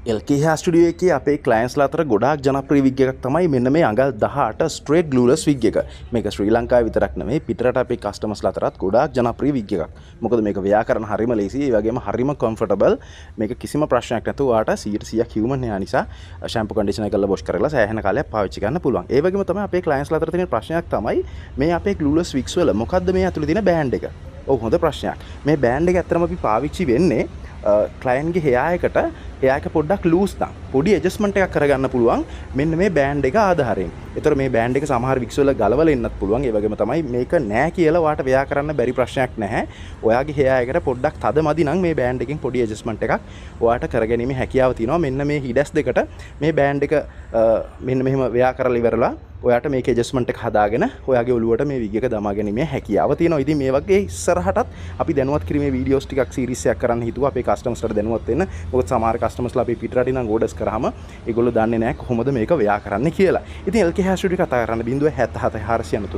LK Hair Studio එකේ අපේ ක්ලයන්ට්ස්ලා අතර ගොඩාක් ජනප්‍රිය විග් එකක් තමයි මෙන්න මේ අඟල් 18 ස්ට්‍රේට් ග්ලූලස් විග් එක. මේක ශ්‍රී ලංකාවේ විතරක් නෙමෙයි පිටරට අපේ කස්ටමර්ස්ලා අතරත් ගොඩාක් ජනප්‍රිය විග් එකක්. මොකද මේක ව්‍යාකරණ හරිම ලේසි, ඒ වගේම හරිම කම්ෆර්ටබල්. මේක කිසිම ප්‍රශ්නයක් නැතුව ඔයාට 100% හියුමන් හේර් නිසා ෂැම්පු කන්ඩිෂනර් කරලා වොෂ් කරලා සෑහෙන කාලයක් පාවිච්චි කරන්න පුළුවන්. ඒ වගේම තමයි අපේ ක්ලයන්ට්ස්ලා අතර තියෙන ප්‍රශ්නයක් තමයි මේ අපේ ග්ලූලස් විග්ස් වල මොකද්ද මේ ඇතුලේ තියෙන බෑන්ඩ් එක. ඔව් හොඳ ප්‍රශ්නයක්. මේ බෑන්ඩ් එක ඇත්තටම අපි පාවිච්චි වෙන්නේ ක්ලයන්ට්ගේ හේර් එකට එයා එක පොඩ්ඩක් ලූස් නම් පොඩි ඇඩ්ජස්ට්මන්ට් එකක් කරගන්න පුළුවන් මෙන්න මේ බෑන්ඩ් එක ආධාරයෙන්. ඒතර මේ බෑන්ඩ් එක සමහර වික්ස් වල ගලවලා එන්නත් පුළුවන්. ඒ වගේම තමයි මේක නෑ කියලා ඔයාට ව්‍යා කරන්න බැරි ප්‍රශ්නයක් නැහැ. ඔයාගේ හේර් එකට පොඩ්ඩක් තද මදි නම් මේ බෑන්ඩ් එකෙන් පොඩි ඇඩ්ජස්ට්මන්ට් එකක් ඔයාට කරගැනීමේ හැකියාව තියෙනවා. මෙන්න මේ හිඩස් දෙකට මේ බෑන්ඩ් එක මෙන්න මෙහෙම ව්‍යා කරලා ඉවරලා ඔයාට මේක ඇඩ්ජස්ට්මන්ට් එක හදාගෙන ඔයාගේ ඔළුවට මේ විග් එක දමා ගැනීමේ හැකියාව තියෙනවා. ඉතින් මේ වගේ ඉස්සරහටත් අපි දැනුවත් කිරීමේ වීඩියෝස් ටිකක් සීරීස් එකක් කරන්න හිතුවා අපේ කස්ටමර්ස්ලාට දැනුවත් වෙන්න. මොකද සමහර කස්ටමර්ස්ලා අපි පිටරටින් නම් ඕඩර්ස් කරාම ඒගොල්ලෝ දන්නේ නැහැ කොහොමද මේක ව්‍යා කරන්න කියලා. ඉතින් LK Hair Studio කතා කරන්න 077 493